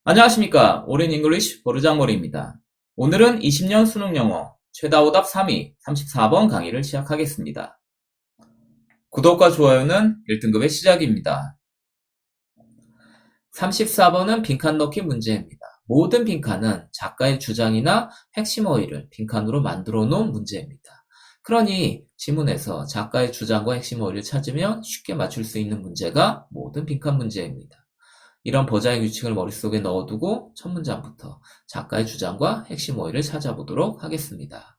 안녕하십니까. 올인 잉글리쉬 버르장머리입니다. 오늘은 20년 수능 영어 최다 오답 3위 34번 강의를 시작하겠습니다. 구독과 좋아요는 1등급의 시작입니다. 34번은 빈칸 넣기 문제입니다. 모든 빈칸은 작가의 주장이나 핵심 어휘를 빈칸으로 만들어 놓은 문제입니다. 그러니 지문에서 작가의 주장과 핵심 어휘를 찾으면 쉽게 맞출 수 있는 문제가 모든 빈칸 문제입니다. 이런 버자의 규칙을 머릿속에 넣어두고 첫 문장부터 작가의 주장과 핵심 어휘를 찾아보도록 하겠습니다.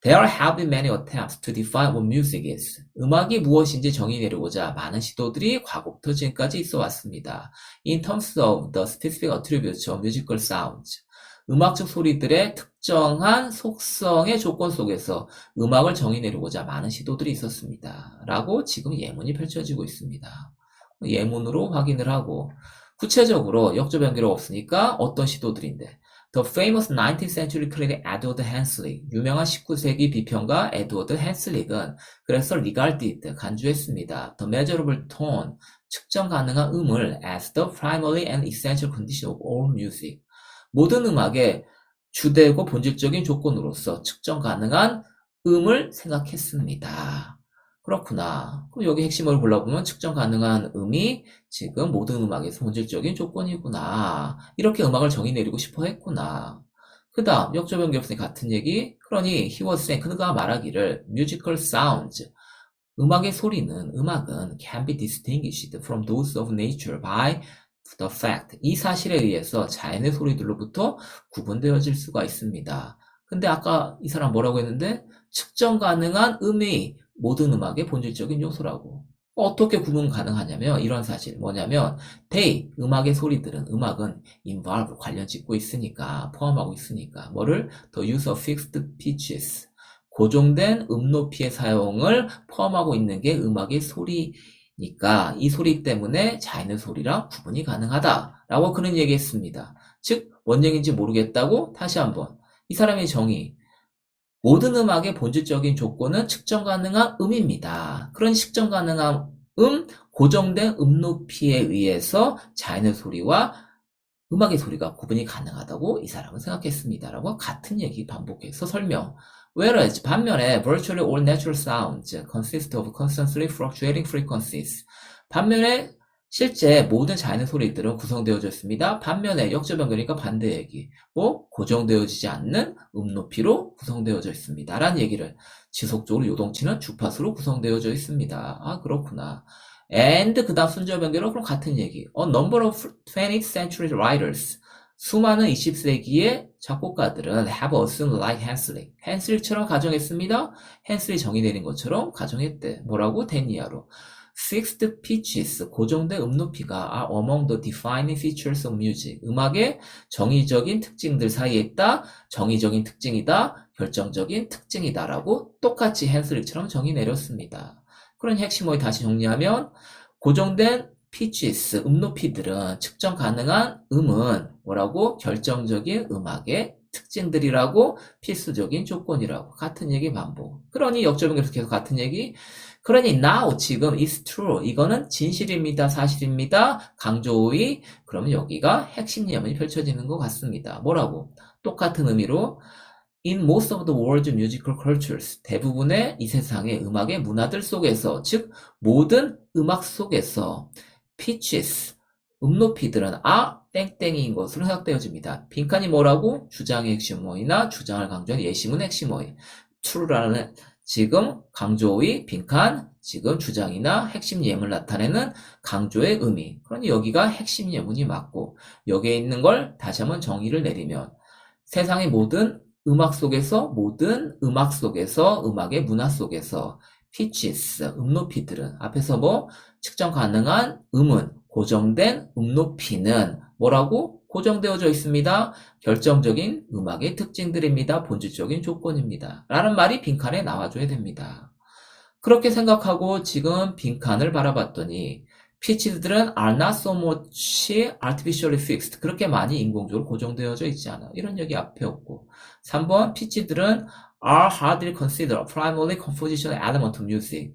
There have been many attempts to define what music is. 음악이 무엇인지 정의 내리고자 많은 시도들이 과거부터 지금까지 있어 왔습니다. In terms of the specific attributes of musical sounds. 음악적 소리들의 특정한 속성의 조건 속에서 음악을 정의 내리고자 많은 시도들이 있었습니다. 라고 지금 예문이 펼쳐지고 있습니다. 예문으로 확인을 하고 구체적으로 역조 변기가 없으니까 어떤 시도들인데 The famous 19th century critic Edward Hanslick, 유명한 19세기 비평가 에드워드 헨슬릭은 그래서 regarded, 간주했습니다. The measurable tone, 측정 가능한 음을 as the primary and essential condition of all music. 모든 음악의 주되고 본질적인 조건으로서 측정 가능한 음을 생각했습니다. 그렇구나. 그럼 여기 핵심을 골라보면 측정 가능한 음이 지금 모든 음악에서 본질적인 조건이구나. 이렇게 음악을 정의 내리고 싶어 했구나. 그 다음 역조변기 없으니 같은 얘기. 그러니 he was saying, 그가 말하기를 musical sounds, 음악의 소리는, 음악은 can be distinguished from those of nature by the fact, 이 사실에 의해서 자연의 소리들로부터 구분되어질 수가 있습니다. 근데 아까 이 사람 뭐라고 했는데 측정 가능한 음이 모든 음악의 본질적인 요소라고. 어떻게 구분 가능하냐면 이런 사실 뭐냐면 they, 음악의 소리들은, 음악은 involve, 관련 짓고 있으니까, 포함하고 있으니까 뭐를? the use of fixed pitches, 고정된 음높이의 사용을 포함하고 있는 게 음악의 소리니까 이 소리 때문에 자연의 소리랑 구분이 가능하다라고 그는 얘기했습니다. 즉 뭔 얘기인지 모르겠다고 다시 한번 이 사람의 정의, 모든 음악의 본질적인 조건은 측정 가능한 음입니다. 그런 측정 가능한 고정된 높이에 의해서 자연의 소리와 음악의 소리가 구분이 가능하다고 이 사람은 생각했습니다. 라고 같은 얘기 반복해서 설명. Whereas 반면에 virtually all natural sounds consist of constantly fluctuating frequencies. 반면에 실제 모든 자연의 소리들은 구성되어져 있습니다. 반면에 역조변경이니까 반대 얘기. 고정되어지지 않는 높이로 구성되어져 있습니다. 라는 얘기를, 지속적으로 요동치는 주파수로 구성되어져 있습니다. 아, 그렇구나. and 그 다음 순절 변경으로 그럼 같은 얘기. A number of 20th century writers. 수많은 20세기의 작곡가들은 have assumed like Hanslick. 헨슬릭처럼 가정했습니다. 헨슬이 정의 내린 것처럼 가정했대. 뭐라고? 데니아로. Fixed pitches, 고정된 높이가 are among the defining features of music. 음악의 정의적인 특징들 사이에 있다. 정의적인 특징이다. 결정적인 특징이다라고 똑같이 헨슬릭처럼 정의 내렸습니다. 그런 핵심을 다시 정리하면 고정된 pitches, 높이들은 측정 가능한 음은 뭐라고? 결정적인 음악의 특징들이라고, 필수적인 조건이라고. 같은 얘기 반복. 그러니 역조변경에서 계속 같은 얘기. 그러니 now, 지금 is true. 이거는 진실입니다. 사실입니다. 강조의. 그러면 여기가 핵심 예문이 펼쳐지는 것 같습니다. 뭐라고? 똑같은 의미로 In most of the world's musical cultures, 대부분의 이 세상의 음악의 문화들 속에서, 즉 모든 음악 속에서 pitches, 높이들은 땡땡이인 것으로 생각되어집니다. 빈칸이 뭐라고? 주장의 핵심어이나 주장을 강조한 예시문 핵심어이. true라는 지금 강조의 빈칸, 지금 주장이나 핵심 예문을 나타내는 강조의 의미. 그러니 여기가 핵심 예문이 맞고, 여기에 있는 걸 다시 한번 정의를 내리면 세상의 모든 음악 속에서, 모든 음악 속에서, 음악의 문화 속에서 pitches, 높이들은, 앞에서 측정 가능한 음은, 고정된 높이는 뭐라고? 고정되어져 있습니다. 결정적인 음악의 특징들입니다. 본질적인 조건입니다. 라는 말이 빈칸에 나와줘야 됩니다. 그렇게 생각하고 지금 빈칸을 바라봤더니 pitches들은 are not so much artificially fixed. 그렇게 많이 인공적으로 고정되어져 있지 않아. 이런 얘기 앞에 없고. 3번 pitches들은 are hardly considered a primarily compositional element of music.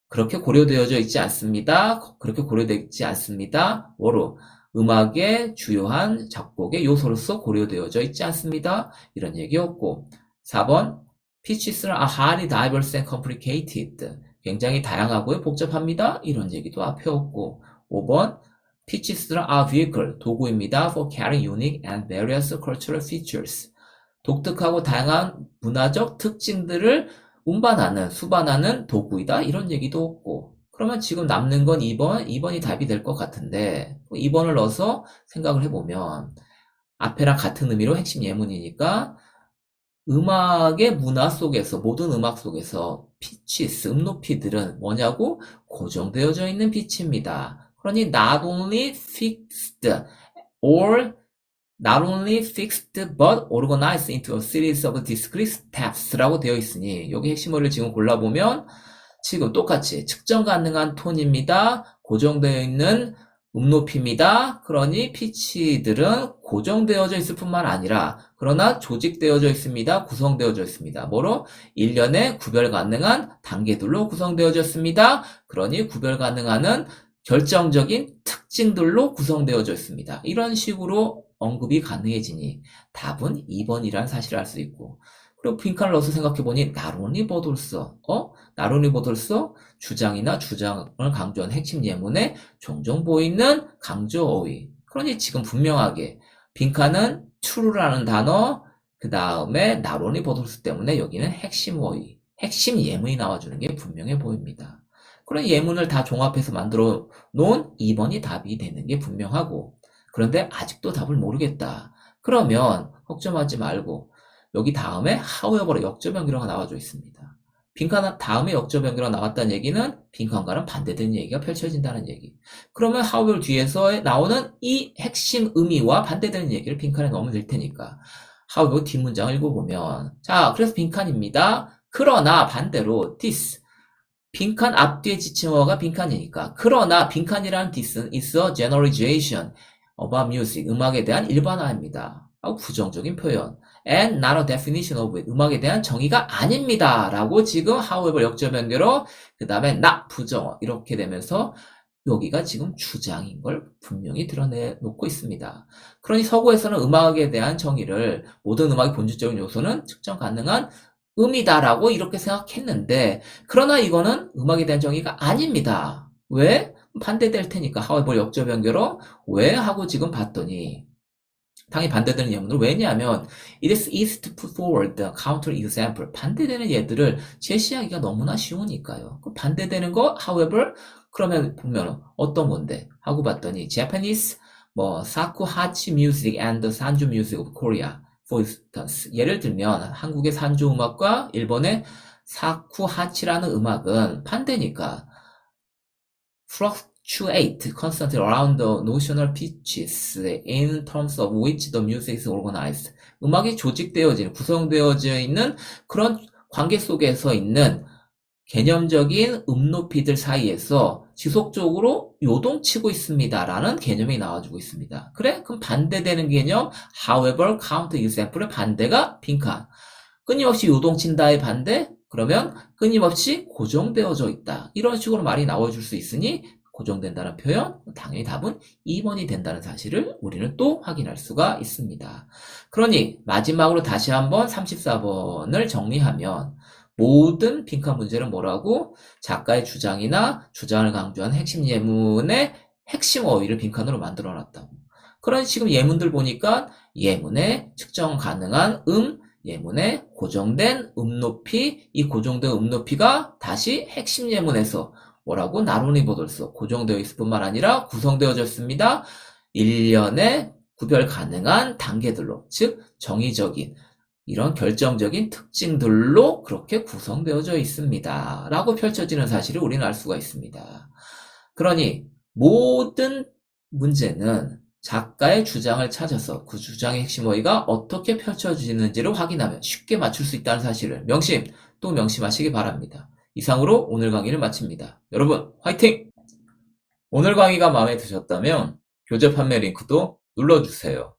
그렇게 고려되어져 있지 않습니다. 그렇게 고려되지 않습니다. 뭐로? 음악의 주요한 작곡의 요소로서 고려되어져 있지 않습니다. 이런 얘기였고 4번 Pitches are highly diverse and complicated. 굉장히 다양하고 복잡합니다. 이런 얘기도 앞에였고 5번 Pitches are vehicle, 도구입니다. For carrying unique and various cultural features. 독특하고 다양한 문화적 특징들을 운반하는, 수반하는 도구이다. 이런 얘기도 없고. 그러면 지금 남는 건 2번이 답이 될 것 같은데 2번을 넣어서 생각을 해보면 앞에랑 같은 의미로 핵심 예문이니까 음악의 문화 속에서 모든 음악 속에서 피치스, 음높이들은 뭐냐고 고정되어져 있는 피치입니다. 그러니 not only fixed but organized into a series of discrete steps라고 되어 있으니 여기 핵심어를 지금 골라보면 지금 똑같이 측정 가능한 톤입니다. 고정되어 있는 음높이입니다. 그러니 피치들은 고정되어져 있을 뿐만 아니라 그러나 조직되어져 있습니다. 구성되어져 있습니다. 뭐로? 일련의 구별 가능한 단계들로 구성되어져 있습니다. 그러니 구별 가능한 결정적인 특징들로 구성되어져 있습니다. 이런 식으로 언급이 가능해지니 답은 2번이라는 사실을 알 수 있고 그리고 빈칸을 넣어서 생각해보니 나론이 버돌서 주장이나 주장을 강조한 핵심 예문에 종종 보이는 강조 어휘. 그러니 지금 분명하게 빈칸은 true라는 단어 그 다음에 나론이 버돌서 때문에 여기는 핵심 어휘, 핵심 예문이 나와주는 게 분명해 보입니다. 그런 예문을 다 종합해서 만들어 놓은 2번이 답이 되는 게 분명하고 그런데 아직도 답을 모르겠다. 그러면 걱정하지 말고 여기 다음에 however 역접 연결어가 나와져 있습니다. 빈칸 다음에 역접 연결어가 나왔다는 얘기는 빈칸과는 반대되는 얘기가 펼쳐진다는 얘기. 그러면 however 뒤에서 나오는 이 핵심 의미와 반대되는 얘기를 빈칸에 넣으면 될 테니까 however 뒷문장을 읽어보면 자 그래서 빈칸입니다. 그러나 반대로 this 빈칸 앞뒤의 지칭어가 빈칸이니까 그러나 빈칸이라는 this는 is a generalization about music 음악에 대한 일반화입니다. 부정적인 표현 and not a definition of it 음악에 대한 정의가 아닙니다 라고 지금 however 역접 연결어 그 다음에 not 부정어 이렇게 되면서 여기가 지금 주장인 걸 분명히 드러내놓고 있습니다. 그러니 서구에서는 음악에 대한 정의를 모든 음악의 본질적인 요소는 측정 가능한 음이다라고 이렇게 생각했는데 그러나 이거는 음악에 대한 정의가 아닙니다. 왜? 반대될 테니까 however 역접 연결어 왜? 하고 지금 봤더니 당연히 반대되는 예문을 왜냐하면 it is easy to put forward the counter example 반대되는 예들을 제시하기가 너무나 쉬우니까요. 그 반대되는 거 however 그러면 보면 어떤 건데 하고 봤더니 Japanese 사쿠하치 music and the 산주 music of Korea for instance 예를 들면 한국의 산주 음악과 일본의 사쿠하치라는 음악은 반대니까 fluctuate constantly around the notional pitches in terms of which the music is organized. 음악이 조직되어지는, 구성되어져 있는 그런 관계 속에서 있는 개념적인 음높이들 사이에서 지속적으로 요동치고 있습니다라는 개념이 나와주고 있습니다. 그래? 그럼 반대되는 개념 however, counter example의 반대가 빈칸. 끊임없이 요동친다의 반대? 그러면 끊임없이 고정되어져 있다. 이런 식으로 말이 나와줄 수 있으니 고정된다는 표현, 당연히 답은 2번이 된다는 사실을 우리는 또 확인할 수가 있습니다. 그러니 마지막으로 다시 한번 34번을 정리하면 모든 빈칸 문제는 뭐라고? 작가의 주장이나 주장을 강조한 핵심 예문의 핵심 어휘를 빈칸으로 만들어놨다고. 그런 지금 예문들 보니까 예문에 측정 가능한 예문에 고정된 높이, 이 고정된 높이가 다시 핵심 예문에서 뭐라고? 나론이 버돌서 고정되어 있을 뿐만 아니라 구성되어져 있습니다. 일련의 구별 가능한 단계들로, 즉 정의적인 이런 결정적인 특징들로 그렇게 구성되어져 있습니다. 라고 펼쳐지는 사실을 우리는 알 수가 있습니다. 그러니 모든 문제는 작가의 주장을 찾아서 그 주장의 핵심 어휘가 어떻게 펼쳐지는지를 확인하면 쉽게 맞출 수 있다는 사실을 또 명심하시기 바랍니다. 이상으로 오늘 강의를 마칩니다. 여러분 화이팅! 오늘 강의가 마음에 드셨다면 교재 판매 링크도 눌러주세요.